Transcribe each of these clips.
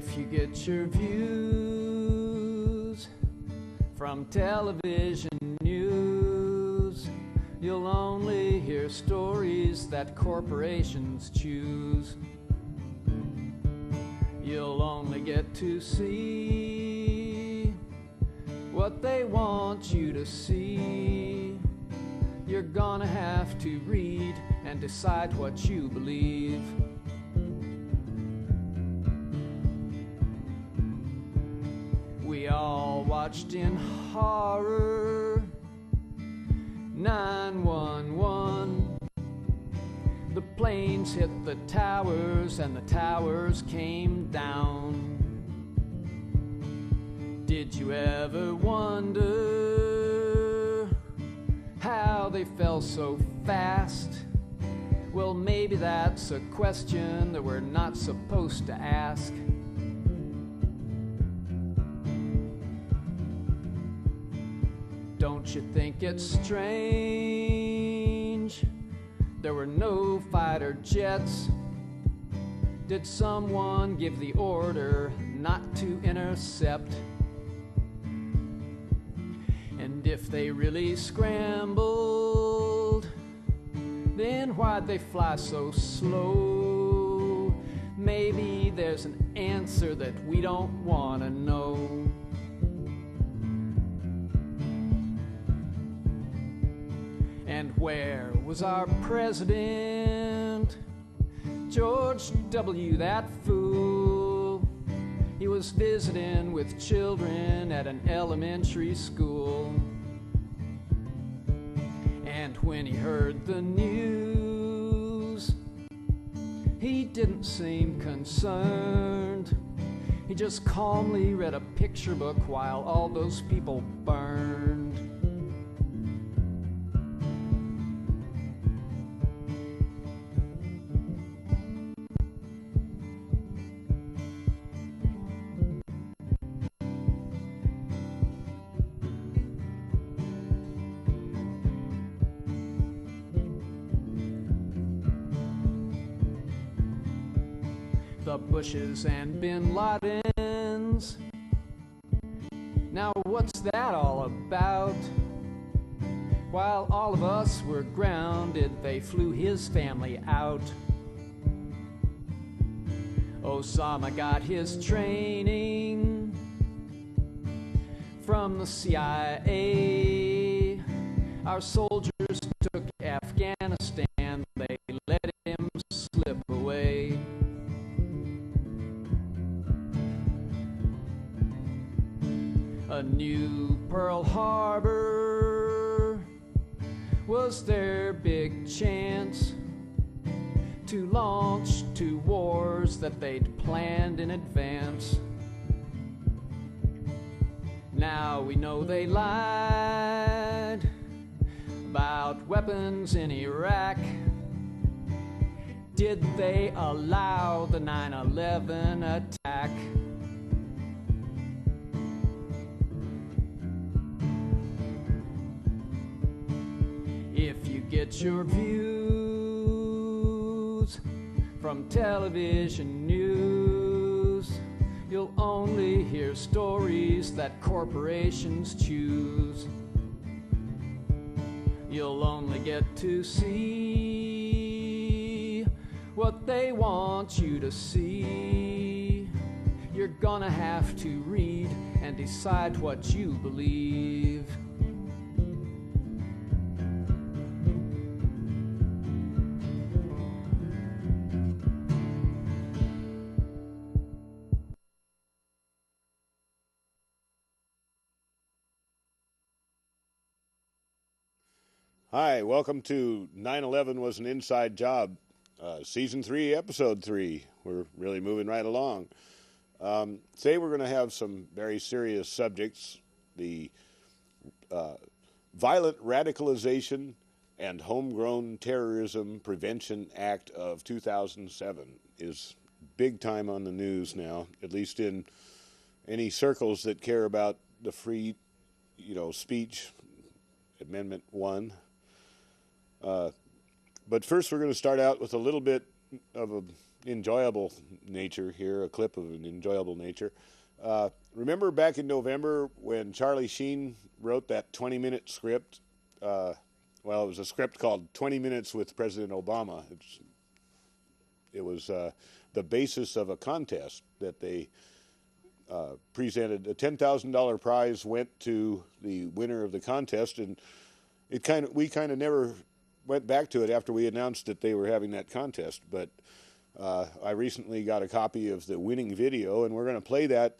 If you get your views from television news, you'll only hear stories that corporations choose. You'll only get to see what they want you to see. You're gonna have to read and decide what you believe. We all watched in horror 911. The planes hit the towers and the towers came down. Did you ever wonder how they fell so fast? Well, maybe that's a question that we're not supposed to ask. Don't you think it's strange there were no fighter jets? Did someone give the order not to intercept? And if they really scrambled, then why'd they fly so slow? Maybe there's an answer that we don't want to know. And where was our president? George W., that fool. He was visiting with children at an elementary school. And when he heard the news, he didn't seem concerned. He just calmly read a picture book while all those people burned. The Bushes and Bin Ladens. Now what's that all about? While all of us were grounded, they flew his family out. Osama got his training from the CIA. Our soldiers took Afghanistan, they let him slip away. A new Pearl Harbor was their big chance to launch 2 wars that they'd planned in advance. Now we know they lied about weapons in Iraq. Did they allow the 9/11 attack? If you get your views from television news, you'll only hear stories that corporations choose. You'll only get to see what they want you to see. You're gonna have to read and decide what you believe. Hi, welcome to 9/11 Was an Inside Job, Season 3, Episode 3. We're really moving right along. Today we're going to have some very serious subjects. The Violent Radicalization and Homegrown Terrorism Prevention Act of 2007 is big time on the news now, at least in any circles that care about the free, speech, Amendment 1. But first we're going to start out with a little bit of a enjoyable nature here, a clip of an enjoyable nature. Remember back in November when Charlie Sheen wrote that 20-minute script? Well, it was a script called 20 Minutes with President Obama. It was the basis of a contest that they presented. A $10,000 prize went to the winner of the contest, and we kind of never went back to it after we announced that they were having that contest. But I recently got a copy of the winning video, and we're going to play that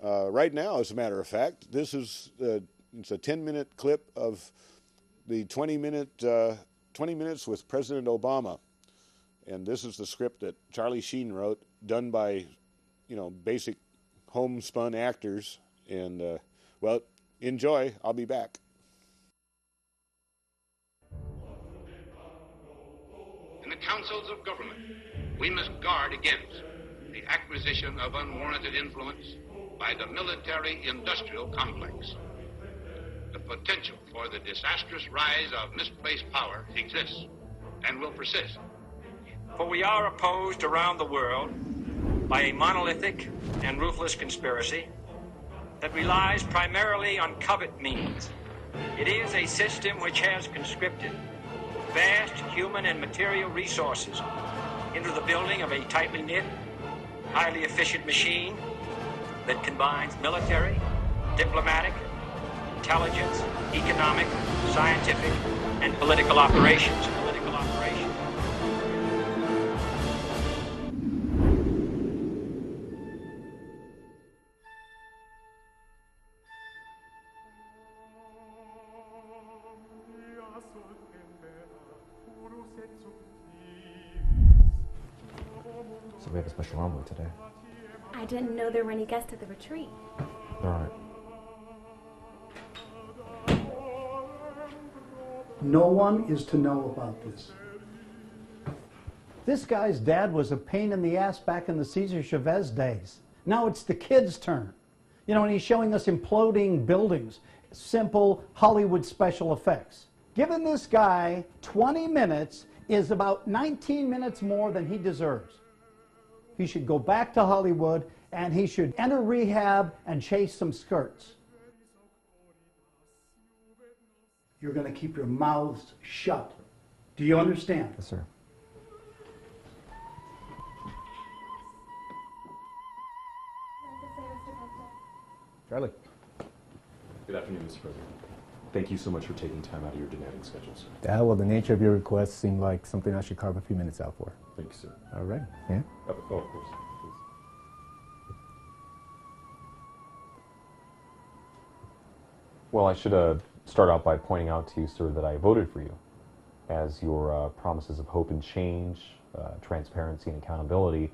right now, as a matter of fact. This is it's a 10-minute clip of the 20 Minutes with President Obama. And this is the script that Charlie Sheen wrote, done by, basic homespun actors. And, well, enjoy. I'll be back. In the councils of government, we must guard against the acquisition of unwarranted influence by the military-industrial complex. The potential for the disastrous rise of misplaced power exists and will persist. For we are opposed around the world by a monolithic and ruthless conspiracy that relies primarily on covert means. It is a system which has conscripted vast human and material resources into the building of a tightly knit, highly efficient machine that combines military, diplomatic, intelligence, economic, scientific, and political operations. So we have a special envoy today. I didn't know there were any guests at the retreat. All right. No one is to know about this. This guy's dad was a pain in the ass back in the Cesar Chavez days. Now it's the kids' turn. And he's showing us imploding buildings. Simple Hollywood special effects. Giving this guy 20 minutes is about 19 minutes more than he deserves. He should go back to Hollywood, and he should enter rehab and chase some skirts. You're going to keep your mouths shut. Do you understand? Yes, sir. Charlie. Good afternoon, Mr. President. Thank you so much for taking time out of your demanding schedule, sir. Well, the nature of your request seemed like something I should carve a few minutes out for. Thank you, sir. All right. Yeah? Oh, of course. Please. Well, I should start out by pointing out to you, sir, that I voted for you as your promises of hope and change, transparency and accountability,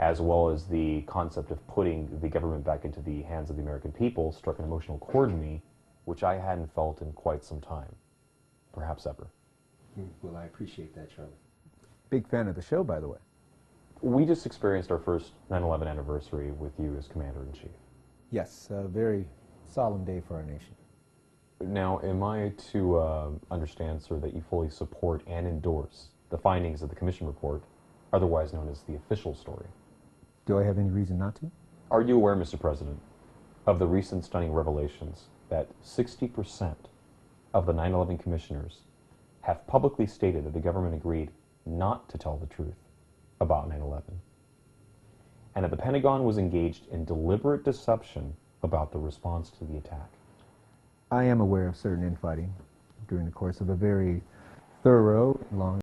as well as the concept of putting the government back into the hands of the American people, struck an emotional chord in me, which I hadn't felt in quite some time, perhaps ever. Well, I appreciate that, Charlie. Big fan of the show, by the way. We just experienced our first 9/11 anniversary with you as Commander-in-Chief. Yes, a very solemn day for our nation. Now, am I to understand, sir, that you fully support and endorse the findings of the Commission report, otherwise known as the official story? Do I have any reason not to? Are you aware, Mr. President, of the recent stunning revelations that 60% of the 9/11 commissioners have publicly stated that the government agreed not to tell the truth about 9/11, and that the Pentagon was engaged in deliberate deception about the response to the attack? I am aware of certain infighting during the course of a very thorough, long